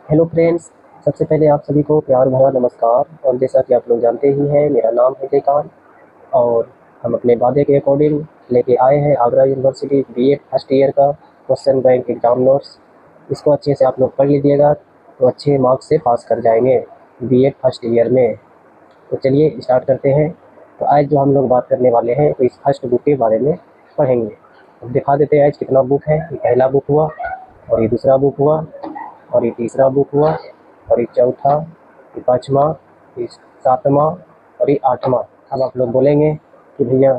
Hello friends. सबसे पहले आप सभी को प्यार भरा नमस्कार। और जैसा कि आप लोग जानते ही हैं, मेरा नाम है जयकांत और हम अपने वादे के अकॉर्डिंग लेके आए हैं Agra university BEd first year का क्वेश्चन बैंक एग्जाम नोट्स। इसको अच्छे से आप लोग पढ़ लीजिएगा तो अच्छे मार्क्स से पास कर जाएंगे बीएड फर्स्ट ईयर में। तो चलिए स्टार्ट करते हैं। तो आज जो हम लोग बात करने वाले हैं तो इस फर्स्ट बुक के बारे में पढ़ेंगे। अब दिखा देते हैं आज कितना बुक है। ये पहला बुक हुआ और ये दूसरा बुक हुआ और ये तीसरा बुक हुआ और ये चौथा, ये पाँचवा, ये सातवां और ये आठवां। अब आप लोग बोलेंगे कि भैया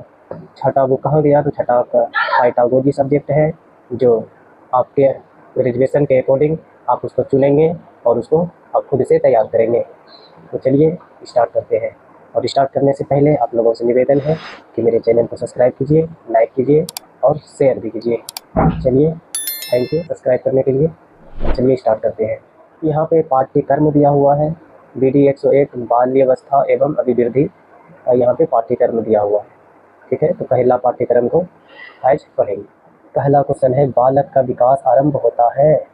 छठा बुक कहाँ गया? तो छठा आपका पैडागोजी सब्जेक्ट है, जो आपके रिजर्वेशन के अकॉर्डिंग आप उसको चुनेंगे और उसको आप खुद से तैयार करेंगे। तो चलिए स्टार्ट करते हैं। और स्टार्ट करने से पहले आप लोगों से निवेदन है कि मेरे चैनल को सब्सक्राइब कीजिए, लाइक कीजिए और शेयर भी कीजिए। चलिए, थैंक यू सब्सक्राइब करने के लिए। चलिए स्टार्ट करते हैं। यहाँ पे पाठ्यक्रम दिया हुआ है BD 101 बाल्यावस्था एवं अभिवृद्धि। यहाँ पे पाठ्यक्रम दिया हुआ है, ठीक है। तो पहला पाठ्यक्रम को आज पढ़ेंगे। पहला क्वेश्चन है, बालक का विकास आरंभ होता है।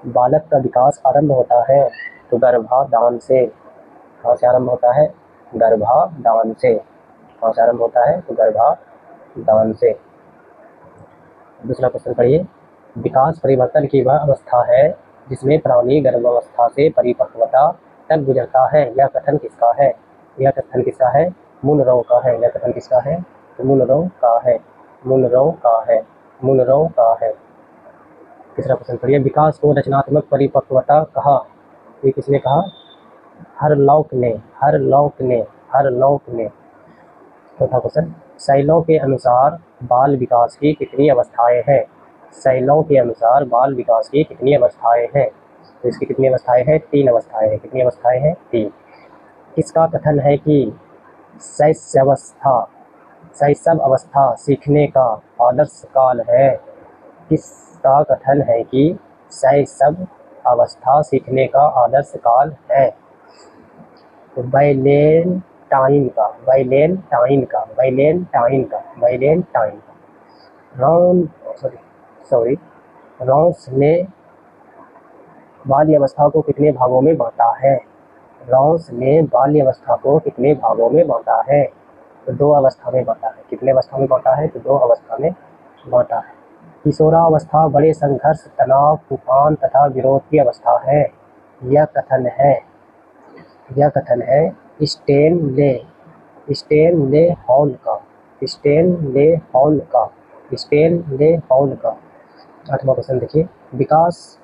बालक का विकास आरंभ होता है तो गर्भाधान से। कहाँ से आरंभ होता है? गर्भाधान से। कहाँ से आरंभ होता है? तो गर्भाधान से। दूसरा क्वेश्चन पढ़िए। विकास परिवर्तन की वह अवस्था है जिसमें प्राणी गर्भावस्था से परिपक्वता तक गुजरता है। यह कथन किसका है? यह कथन किसका है? मुनरो का है। यह कथन किसका है? तो मुनरो का है। मुनरो का है। मुनरो का है। तीसरा क्वेश्चन पढ़िए। विकास को रचनात्मक परिपक्वता कहा। ये किसने कहा? हरलॉक ने। हरलॉक ने। हरलॉक ने। चौथा क्वेश्चन, शैलों के अनुसार बाल विकास की कितनी अवस्थाएं हैं? शैलों के अनुसार बाल विकास की कितनी अवस्थाएं हैं? तो इसकी कितनी अवस्थाएं हैं? 3 अवस्थाएं हैं। कितनी अवस्थाएं हैं? 3। किसका कथन है कि शैशव अवस्था सीखने का आदर्श काल है? किसका कथन है कि शैशव अवस्था सीखने का आदर्श काल है? तो वैलेंटाइन का। वैलेंटाइन का। वैलेंटाइन का। वैलेंटाइन का। रॉस ने बाल्यावस्था को कितने भागों में बांटा है? रॉस ने बाल्यावस्था को कितने भागों में बांटा है? तो 2 अवस्था में बांटा है। कितने अवस्था में बांटा है? तो 2 अवस्था में बांटा है। किशोरावस्था बड़े संघर्ष, तनाव, तूफान तथा विरोध की अवस्था है। यह कथन है स्टेनले हॉल का। स्टेनले हॉल का। 8वां क्वेश्चन देखिए। विकास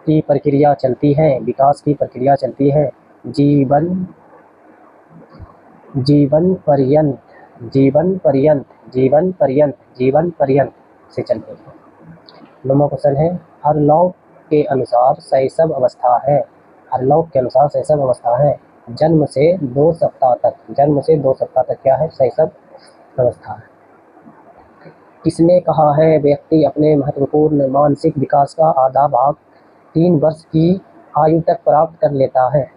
की प्रक्रिया चलती है। विकास की प्रक्रिया चलती है जीवन पर्यंत से चलती है। 9वां क्वेश्चन है, हरलॉक के अनुसार शैशव अवस्था है। हरलॉक के अनुसार शैशव अवस्था है जन्म से 2 सप्ताह तक। जन्म से 2 सप्ताह तक क्या है? शैशव अवस्था है। किसने कहा है व्यक्ति अपने महत्वपूर्ण मानसिक विकास का आधा भाग 3 वर्ष की आयु तक प्राप्त कर लेता है?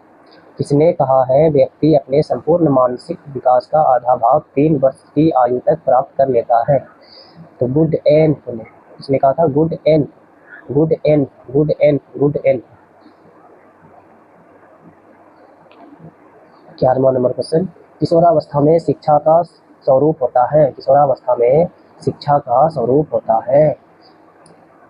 किसने कहा है व्यक्ति अपने संपूर्ण मानसिक विकास का आधा भाग 3 वर्ष की आयु तक प्राप्त कर लेता है? तो गुडएनफ ने। इसने कहा था गुडएनफ। 11वां नंबर क्वेश्चन, किशोरावस्था में शिक्षा का स्वरूप होता है। किशोरावस्था में शिक्षा का स्वरूप होता है।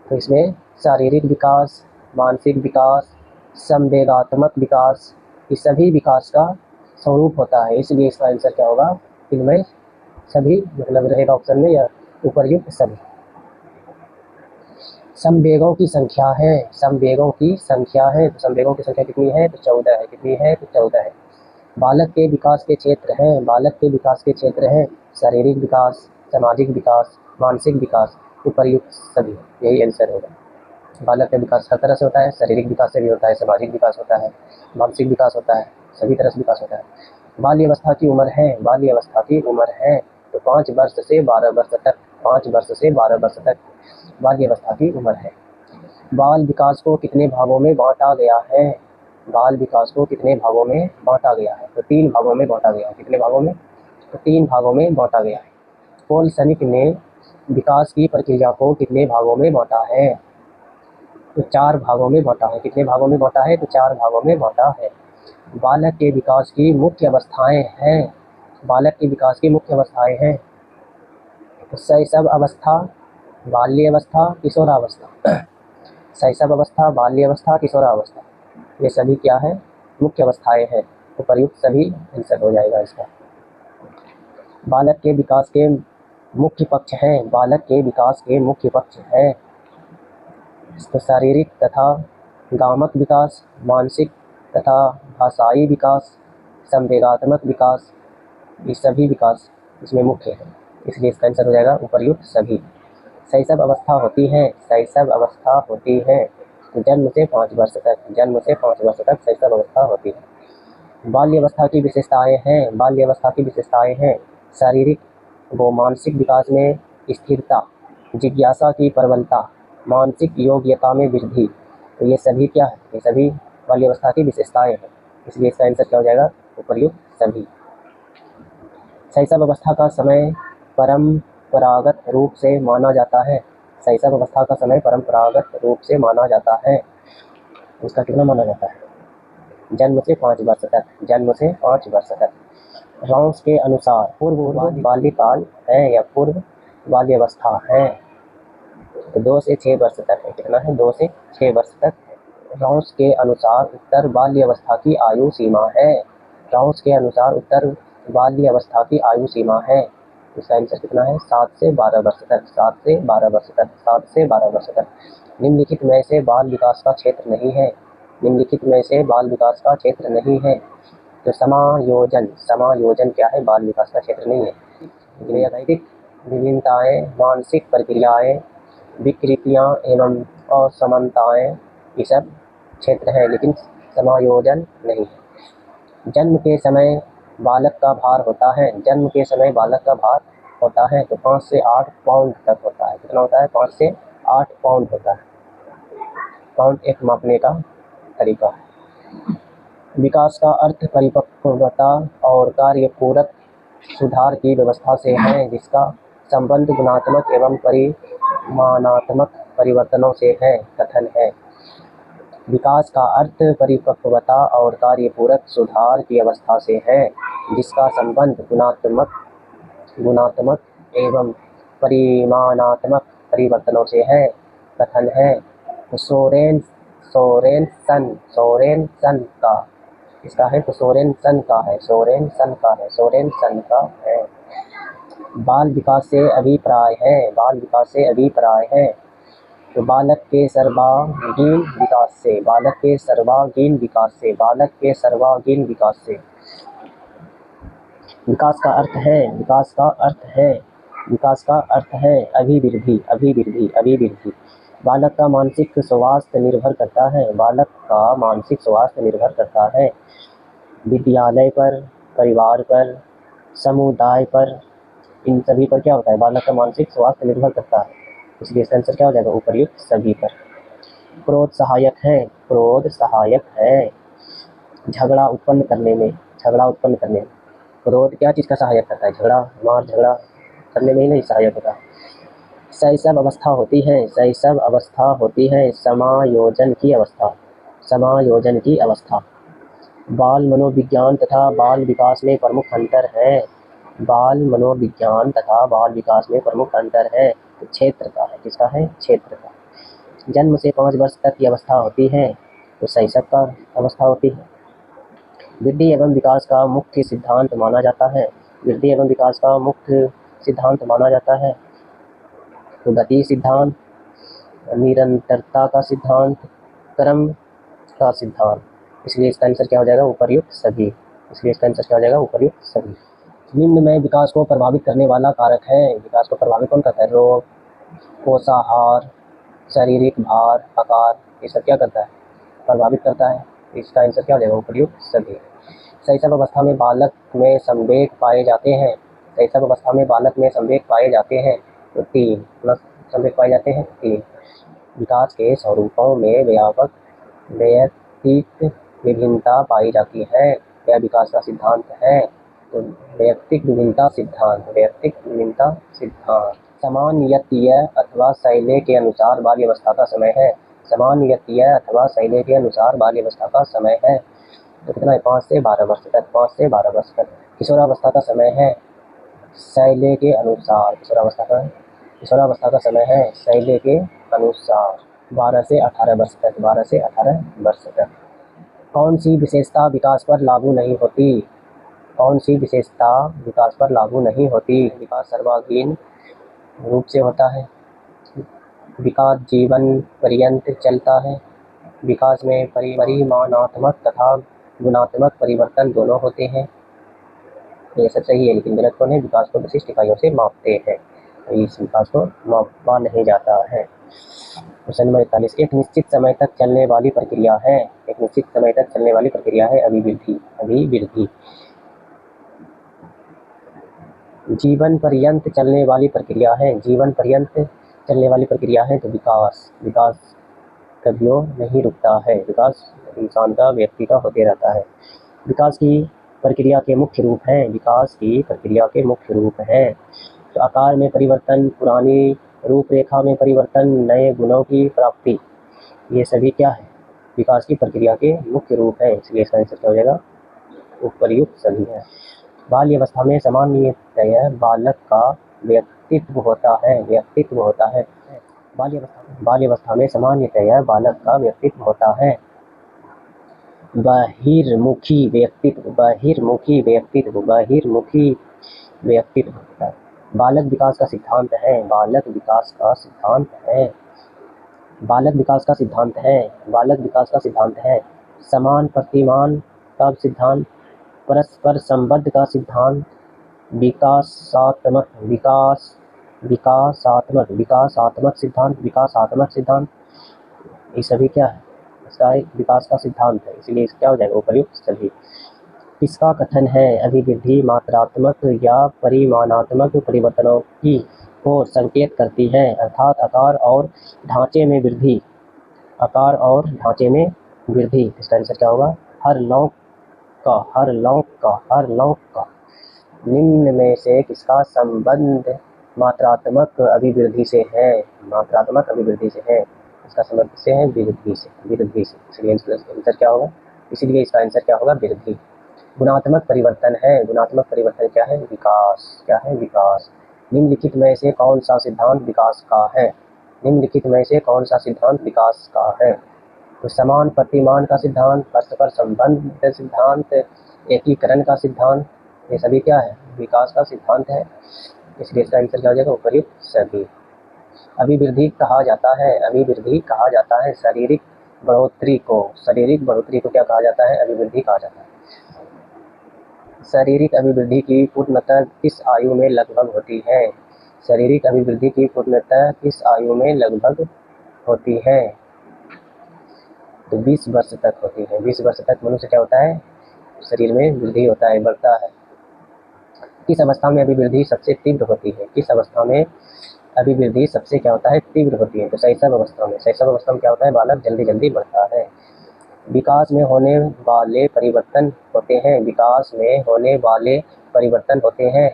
तो इसमें शारीरिक विकास, मानसिक विकास, संवेगात्मक विकास, ये सभी विकास का स्वरूप होता है। इसलिए इसका आंसर क्या होगा? इनमें सभी मतलब रहेगा ऑप्शन में या उपर्युक्त सभी। संवेगों की संख्या है। संवेगों की संख्या है। तो संवेगों की संख्या कितनी है? तो 14 है। कितनी है? तो 14 है। बालक के विकास के क्षेत्र हैं। बालक के विकास के क्षेत्र हैं शारीरिक विकास, सामाजिक विकास, मानसिक विकास, उपर्युक्त सभी। यही आंसर होगा। बालक का विकास हर तरह से होता है। शारीरिक विकास से भी होता है, सामाजिक विकास होता है, मानसिक विकास होता है, सभी तरह से विकास होता है। बाल्यावस्था की उम्र है। बाल्यावस्था की उम्र है तो 5 वर्ष से 12 वर्ष तक। 5 वर्ष से 12 वर्ष तक बाल्यावस्था की उम्र है। बाल विकास को कितने भागों में बांटा गया है? बाल विकास को कितने भागों में बांटा गया है? तो 3 भागों में बांटा गया है। कितने भागों में? तो 3 भागों में बांटा गया है। पॉल सनिक ने विकास की प्रक्रिया को कितने भागों में बांटा है? तो 4 भागों में बांटा है। कितने भागों में बांटा है? तो 4 भागों में बांटा है। बालक के विकास की मुख्य अवस्थाएं हैं। बालक के विकास की मुख्य अवस्थाएं हैं तो शैशव अवस्था, बाल्य अवस्था, किशोरावस्था। शैशव अवस्था, बाल्य अवस्था, किशोरावस्था, ये सभी क्या है? मुख्य अवस्थाएं हैं। उपर्युक्त सभी आंसर हो जाएगा इसका। बालक के विकास के मुख्य पक्ष हैं। बालक के विकास के मुख्य पक्ष हैं तो शारीरिक तथा गामक विकास, मानसिक तथा भाषाई विकास, संवेगात्मक विकास, ये सभी विकास इसमें मुख्य है। इसलिए इसका आंसर हो जाएगा उपर्युक्त सभी। शैशव अवस्था होती है, शैशव अवस्था होती है तो जन्म से 5 वर्ष तक, जन्म से 5 वर्ष तक शैशव अवस्था होती है। बाल्य अवस्था की विशेषताएं हैं। बाल्य अवस्था की विशेषताएं हैं शारीरिक व मानसिक विकास में स्थिरता, जिज्ञासा की प्रबलता, मानसिक योग्यता में वृद्धि। तो ये सभी क्या है? ये सभी बाल्य अवस्था की विशेषताएं हैं। इसलिए इसका आंसर क्या हो जाएगा? उपर्युक्त सभी। शैशव अवस्था का समय परंपरागत रूप से माना जाता है। शैशव अवस्था का समय परंपरागत रूप से माना जाता है। उसका कितना माना जाता है? जन्म से 5 वर्ष तक, जन्म से 5 वर्ष तक। राउंस के अनुसार पूर्व बाल्यकाल है या पूर्व बाल्यावस्था है तो 2 से 6 वर्ष तक है। कितना है? 2 से 6 वर्ष तक। राउंस के अनुसार उत्तर बाल्यावस्था की आयु सीमा है। राउंस के अनुसार उत्तर बाल्यावस्था की आयु सीमा है। इसका आंसर कितना है? 7 से 12 वर्ष तक, 7 से 12 वर्ष तक, 7 से 12 वर्ष तक। निम्नलिखित में से बाल विकास का क्षेत्र नहीं है। निम्नलिखित में से बाल विकास का क्षेत्र नहीं है तो समायोजन, समायोजन क्या है? बाल विकास का क्षेत्र नहीं है। वैयक्तिक विभिन्नताएं, मानसिक प्रक्रियाएं, विकृतियां एवं असमानताएं, ये सब क्षेत्र है लेकिन समायोजन नहीं है। जन्म के समय बालक का भार होता है, जन्म के समय बालक का भार होता है तो 5 से 8 पाउंड तक होता है। कितना होता है? 5 से 8 पाउंड होता है। पाउंड एक मापने का तरीका है। विकास का अर्थ परिपक्वता और कार्यपूरक सुधार की व्यवस्था से है जिसका संबंध गुणात्मक एवं परिमाणात्मक परिवर्तनों से है। कथन है विकास का अर्थ परिपक्वता और कार्यपूरक सुधार की अवस्था से है जिसका संबंध गुणात्मक एवं परिमाणात्मक परिवर्तनों से है। कथन है तो सोरेनसन का, इसका है तो सोरेनसन का है, सोरेनसन का है। बाल विकास से अभिप्राय है, बाल विकास से अभिप्राय है तो बालक के सर्वांगीण विकास से, बालक के सर्वांगीण विकास से, बालक के सर्वांगीण विकास से। विकास का अर्थ है, विकास का अर्थ है, विकास का अर्थ है अभिवृद्धि, अभिवृद्धि, अभिवृद्धि। बालक का मानसिक स्वास्थ्य निर्भर करता है, बालक का मानसिक स्वास्थ्य निर्भर करता है विद्यालय पर, परिवार पर, समुदाय पर, इन सभी पर क्या होता है? बालक का मानसिक स्वास्थ्य निर्भर करता है। इसलिए इसका आंसर क्या हो जाएगा? उपर्युक्त सभी पर। क्रोध सहायक है, क्रोध सहायक है झगड़ा उत्पन्न करने में, झगड़ा उत्पन्न करने में। क्रोध क्या चीज़ का सहायक करता है? झगड़ा, मार झगड़ा करने में ही नहीं सहायक होता। शैशव अवस्था होती है, शैशव अवस्था होती है समायोजन की अवस्था, समायोजन की अवस्था। बाल मनोविज्ञान तथा बाल विकास में प्रमुख अंतर है, बाल मनोविज्ञान तथा बाल विकास में प्रमुख अंतर है तो क्षेत्र का है। किसका है? क्षेत्र का। जन्म से 5 वर्ष तक की अवस्था होती है तो शैशव का अवस्था होती है। वृद्धि एवं विकास का मुख्य सिद्धांत माना जाता है, वृद्धि एवं विकास का मुख्य सिद्धांत माना जाता है तो गति सिद्धांत, निरंतरता का सिद्धांत, क्रम का सिद्धांत। इसलिए इसका आंसर क्या हो जाएगा? उपर्युक्त सभी। इसलिए इसका आंसर क्या हो जाएगा? उपर्युक्त सभी। निम्न में विकास को प्रभावित करने वाला कारक है। विकास को प्रभावित कौन करता है? रोग, पोषाहार, शारीरिक भार, आकार, ये सब क्या करता है? प्रभावित करता है। इसका आंसर क्या हो जाएगा? उपर्युक्त सभी। शैशव अवस्था में बालक में संवेग पाए जाते हैं, शैशव अवस्था में बालक में संवेग पाए जाते हैं तो 3 प्लस संवेग पाए जाते हैं 3। विकास के स्वरूपों में व्यापक वैयक्तिक विभिन्नता पाई जाती है, यह विकास का सिद्धांत है तो वैयक्तिक विभिन्नता सिद्धांत, वैयक्तिक विभिन्नता सिद्धांत। सामान्यतः अथवा शैली के अनुसार बाल्यावस्था का समय है, सामान्यतय अथवा शैली के अनुसार बाल्यावस्था का समय है। तो कितना है, 5 से 12 वर्ष तक, 5 से 12 वर्ष तक। किशोरावस्था का समय है शैली के अनुसार, किशोरावस्था का समय है शैली के अनुसार 12 से 18 वर्ष तक, 12 से 18 वर्ष तक। कौन सी विशेषता विकास पर लागू नहीं होती? कौन सी विशेषता विकास पर लागू नहीं होती? विकास सर्वांगीण रूप से होता है, विकास जीवन पर्यंत चलता है, विकास में परिमाणात्मक तथा गुणात्मक परिवर्तन दोनों होते हैं। ये सब सही है, लेकिन गलत कौन है? विकास को विशिष्ट इकाइयों से मापते हैं, इस विकास को मापा नहीं जाता है। क्वेश्चन नंबर 41, एक निश्चित समय तक चलने वाली प्रक्रिया है, एक निश्चित समय तक चलने वाली प्रक्रिया है अभिवृद्धि। अभिवृद्धि जीवन पर्यंत चलने वाली प्रक्रिया है, जीवन पर्यंत चलने वाली प्रक्रिया है। तो विकास, विकास कभियो नहीं रुकता है, विकास इंसान का, व्यक्ति का होते रहता है। विकास की प्रक्रिया के मुख्य रूप हैं, विकास की प्रक्रिया के मुख्य रूप हैं तो आकार में परिवर्तन, पुरानी रूपरेखा में परिवर्तन, नए गुणों की प्राप्ति, ये सभी क्या है? विकास की प्रक्रिया के मुख्य रूप हैं, इसलिए इसका आंसर क्या हो जाएगा? उपर्युक्त सभी है। बाल्यावस्था में सामान्यतया बालक का व्यक्तित्व होता है, व्यक्तित्व होता है। बाल्यावस्था में सामान्यतया बालक का व्यक्तित्व होता है बहिर्मुखी व्यक्तित्व, बहिर्मुखी व्यक्तित्व, बहिर्मुखी व्यक्तित्व होता है। बालक विकास का सिद्धांत है, बालक विकास का सिद्धांत है, बालक विकास का सिद्धांत है, बालक विकास का सिद्धांत है। समान प्रतिमान का सिद्धांत, परस्पर संबद्ध का सिद्धांत, विकासात्मक सिद्धांत, विकासात्मक सिद्धांत, ये सभी क्या है? इसका एक विकास का सिद्धांत है, इसलिए क्या हो जाएगा? उपर्युक्त सभी। किसका कथन है अभिवृद्धि मात्रात्मक या परिमाणात्मक परिवर्तनों की ओर संकेत करती है, अर्थात आकार और ढांचे में वृद्धि, आकार और ढांचे में वृद्धि। इसका आंसर क्या होगा? हर लौक का निम्न में से किसका संबंध मात्रात्मक अभिवृद्धि से है? मात्रात्मक अभिवृद्धि से है, इसका संबंध किससे है? वृद्धि से, वृद्धि से, इसलिए आंसर क्या होगा? इसीलिए इसका आंसर क्या होगा? वृद्धि। गुणात्मक परिवर्तन है, गुणात्मक परिवर्तन क्या है? विकास, क्या है? विकास। निम्नलिखित में से कौन सा सिद्धांत विकास का है? निम्नलिखित में से कौन सा सिद्धांत विकास का है? तो समान प्रतिमान का सिद्धांत, परस्पर संबंध सिद्धांत, एकीकरण का सिद्धांत, ये सभी क्या है? विकास का सिद्धांत है, इसलिए इसका आंसर क्या हो जाएगा? उपर्युक्त सभी। अभिवृद्धि कहा जाता है, अभिवृद्धि कहा जाता है शारीरिक बढ़ोतरी को, शारीरिक बढ़ोतरी को क्या कहा जाता है? अभिवृद्धि कहा जाता है। शारीरिक अभिवृद्धि की पूर्णता किस आयु में लगभग होती है? शारीरिक अभिवृद्धि की पूर्णता किस आयु में लगभग होती है? तो 20 वर्ष तक होती है, 20 वर्ष तक मनुष्य क्या होता है? शरीर में वृद्धि होता है, बढ़ता है। किस अवस्था में अभिवृद्धि सबसे तीव्र होती है? किस अवस्था में अभिवृद्धि सबसे क्या होता है? तीव्र होती है। तो शैशव अवस्था में, शैशव अवस्था में क्या होता है? बालक जल्दी जल्दी बढ़ता है। विकास में होने वाले परिवर्तन होते हैं, विकास में होने वाले परिवर्तन होते हैं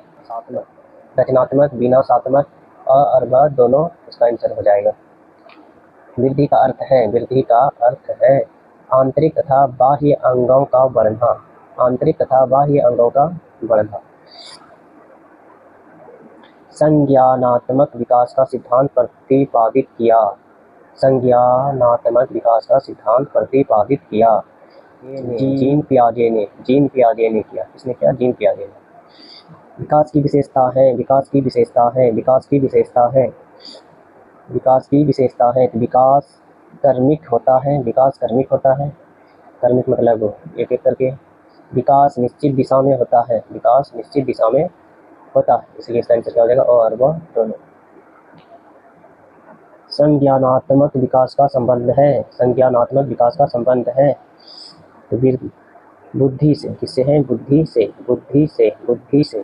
रचनात्मक, विनाशात्मक, अ दोनों, इसका आंसर हो जाएगा। वृद्धि का अर्थ है, वृद्धि का अर्थ है आंतरिक तथा बाह्य अंगों का बढ़ना, आंतरिक तथा बाह्य अंगों का बढ़ना। संज्ञानात्मक विकास का सिद्धांत प्रतिपादित किया, संज्ञानात्मक विकास का सिद्धांत प्रतिपादित किया जीन पियाजे ने किया। किसने किया? जीन पियाजे ने। विकास की विशेषता है, विकास की विशेषता है, विकास की विशेषता है, विकास की विशेषता है। विकास कर्मिक होता है, विकास कर्मिक होता है, कर्मिक मतलब एक एक करके। विकास निश्चित दिशा में होता है, विकास निश्चित दिशा में होता है, इसलिए इसका आंसर क्या हो जाएगा? और वह दोनों। संज्ञानात्मक विकास का संबंध है, संज्ञानात्मक विकास का संबंध है तो बुद्धि से, किससे है? बुद्धि से, बुद्धि से, बुद्धि से।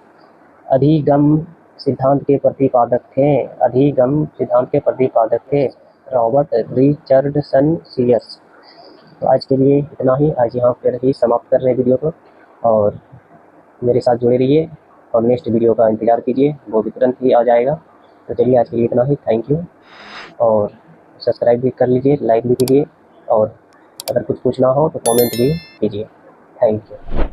अधिगम सिद्धांत के प्रतिपादक थे, अधिगम सिद्धांत के प्रतिपादक थे रॉबर्ट रिचर्डसन सीएस। तो आज के लिए इतना ही, आज यहाँ पर ही समाप्त कर रहे हैं वीडियो को, और मेरे साथ जुड़े रहिए और नेक्स्ट वीडियो का इंतज़ार कीजिए, वो भी तुरंत ही आ जाएगा। तो चलिए आज के लिए इतना ही, थैंक यू और सब्सक्राइब भी कर लीजिए, लाइक भी कीजिए और अगर कुछ पूछना हो तो कमेंट भी कीजिए। Thank you.